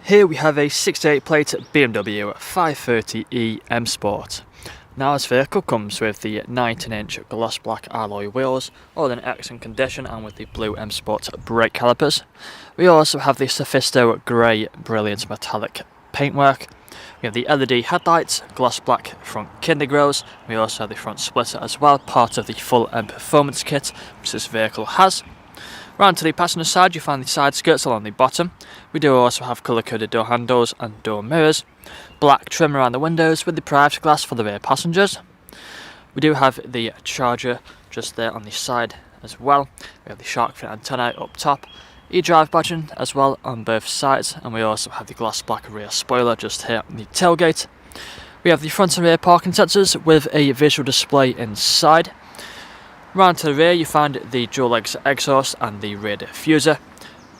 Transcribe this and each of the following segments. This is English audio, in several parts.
Here we have a 68 plate BMW 530e M Sport. Now this vehicle comes with the 19-inch gloss black alloy wheels, all in excellent condition and with the blue M Sport brake calipers. We also have the Sophisto grey brilliant metallic paintwork. We have the LED headlights, gloss black front kinder grills. We also have the front splitter as well, part of the full M performance kit which this vehicle has. Round to the passenger side, you find the side skirts along the bottom. We do also have colour-coded door handles and door mirrors. Black trim around the windows with the privacy glass for the rear passengers. We do have the charger just there on the side as well. We have the shark fin antenna up top. E-drive badging as well on both sides, and we also have the gloss black rear spoiler just here on the tailgate. We have the front and rear parking sensors with a visual display inside. Round to the rear you find the dual exhaust and the rear diffuser.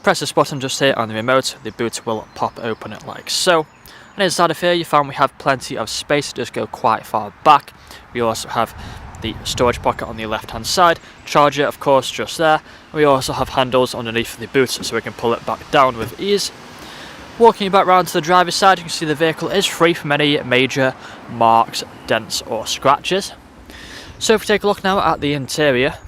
Press this button just here on the remote, the boot will pop open like so. And inside of here you find we have plenty of space, just go quite far back. We also have the storage pocket on the left hand side, charger of course just there. We also have handles underneath the boot so we can pull it back down with ease. Walking back round to the driver's side, you can see the vehicle is free from any major marks, dents or scratches. So if we take a look now at the interior,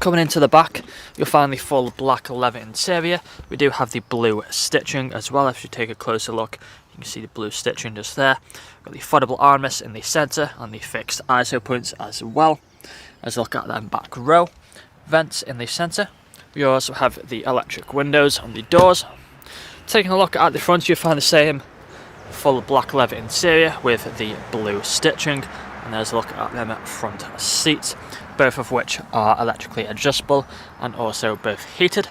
coming into the back you'll find the full black leather interior. We do have the blue stitching as well. If you take a closer look you can see the blue stitching just there. Got the Refundable armrests in the centre and the fixed ISO points as well. As a look at them back row, vents in the centre. We also have the electric windows on the doors. Taking a look at the front you'll find the same full black leather interior with the blue stitching. And there's a look at them front seats, both of which are electrically adjustable and also both heated.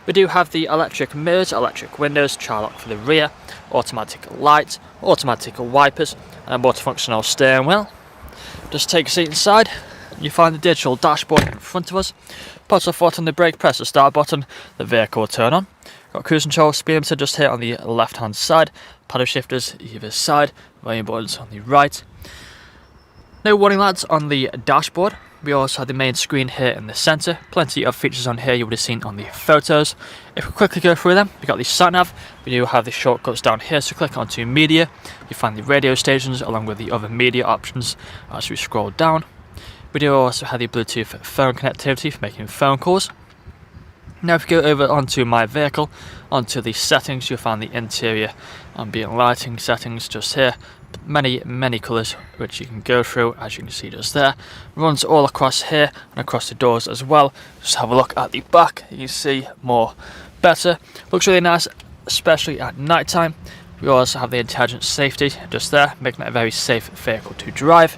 We do have the electric mirrors, electric windows, child lock for the rear, automatic lights, automatic wipers and a multifunctional steering wheel. Just take a seat inside, you find the digital dashboard in front of us. Put your foot on the brake, press the start button, the vehicle will turn on. Got cruise control, speed limiter just here on the left hand side, paddle shifters either side, volume buttons on the right. No warning lights on the dashboard. We also have the main screen here in the centre. Plenty of features on here you would have seen on the photos. If we quickly go through them, we've got the sat nav. We do have the shortcuts down here, so click onto media. You find the radio stations along with the other media options as we scroll down. We do also have the Bluetooth phone connectivity for making phone calls. Now if you go over onto my vehicle, onto the settings, you'll find the interior ambient lighting settings just here. Many colours which you can go through, as you can see just there. Runs all across here and across the doors as well. Just have a look at the back, you can see more better. Looks really nice, especially at night time. We also have the intelligent safety just there, making it a very safe vehicle to drive.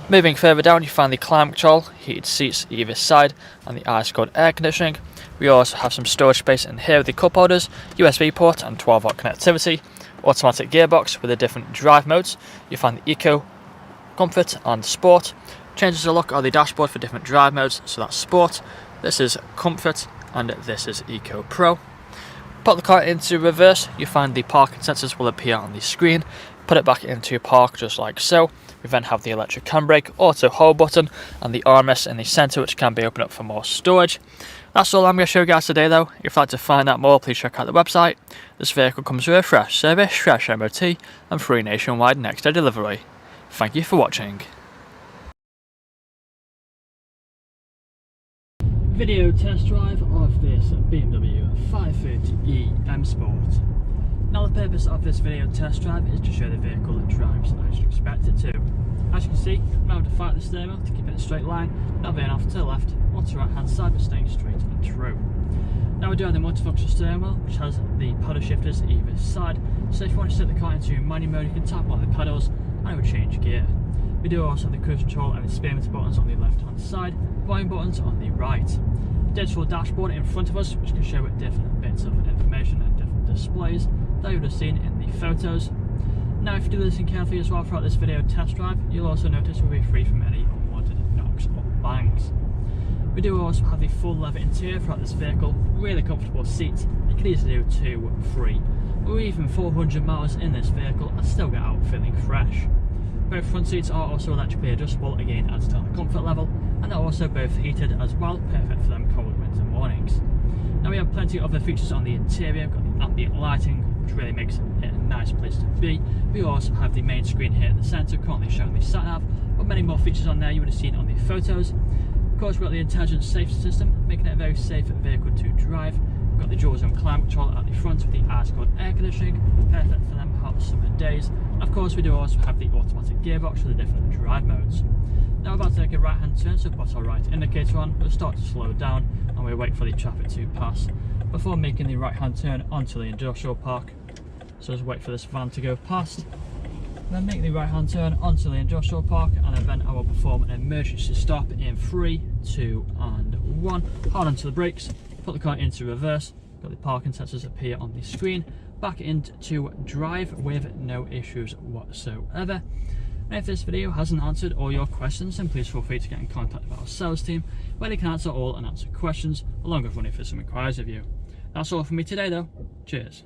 Moving further down you find the climate control, heated seats either side and the ice-cold air conditioning. We also have some storage space in here with the cup holders, USB port and 12-volt connectivity. Automatic gearbox with the different drive modes. You find the Eco, Comfort and Sport. Changes the look of the dashboard for different drive modes, so that's Sport, this is Comfort and this is Eco Pro. Put the car into reverse, you find the parking sensors will appear on the screen. Put it back into park just like so. We then have the electric handbrake, auto hold button and the armrest in the centre which can be opened up for more storage. That's all I'm going to show you guys today though. If you'd like to find out more, please check out the website. This vehicle comes with a fresh service, fresh MOT and free nationwide next day delivery. Thank you for watching. Video test drive of this BMW 530e M Sport. Now the purpose of this video test drive is to show the vehicle drives as you expect it to. As you can see, I'm able to fight the steering wheel to keep it in a straight line, not veering off to the left or to the right hand side but staying straight and true. Now we do have the multifunction steering wheel which has the paddle shifters either side, so if you want to set the car into manual mode you can tap on the pedals and it will change gear. We do also have the cruise control and the speed limiter buttons on the left hand side, volume buttons on the right. Digital dashboard in front of us which can show it different bits of information and different displays that you would have seen in the photos. Now if you do listen carefully as well throughout this video test drive, you'll also notice we'll be free from any unwanted knocks or bangs. We do also have the full leather interior throughout this vehicle, really comfortable seats. You can easily do 2, 3 or even 400 miles in this vehicle and still get out feeling fresh. Both front seats are also electrically adjustable, again adds to the comfort level, and they're also both heated as well, perfect for them cold winter mornings. plenty of other features on the interior. We've got the ambient lighting, which really makes it a nice place to be. We also have the main screen here in the centre, currently showing the sat-nav, but many more features on there you would have seen on the photos. Of course, we've got the intelligent safety system, making it a very safe vehicle to drive. We've got the dual zone climate control at the front with the ice-cold air conditioning, perfect for them hot summer days. And of course, we do also have the automatic gearbox for the different drive modes. Now we're about to take a right-hand turn, so put our right indicator on, we'll start to slow down and we'll wait for the traffic to pass before making the right-hand turn onto the industrial park. So just wait for this van to go past, then make the right-hand turn onto the industrial park, and then I will perform an emergency stop in 3, 2 and 1. Hard onto the brakes, put the car into reverse, got the parking sensors appear on the screen, back into drive with no issues whatsoever. And if this video hasn't answered all your questions, then please feel free to get in contact with our sales team, where they can answer all unanswered questions, along with running through some inquiries of you. That's all from me today though. Cheers.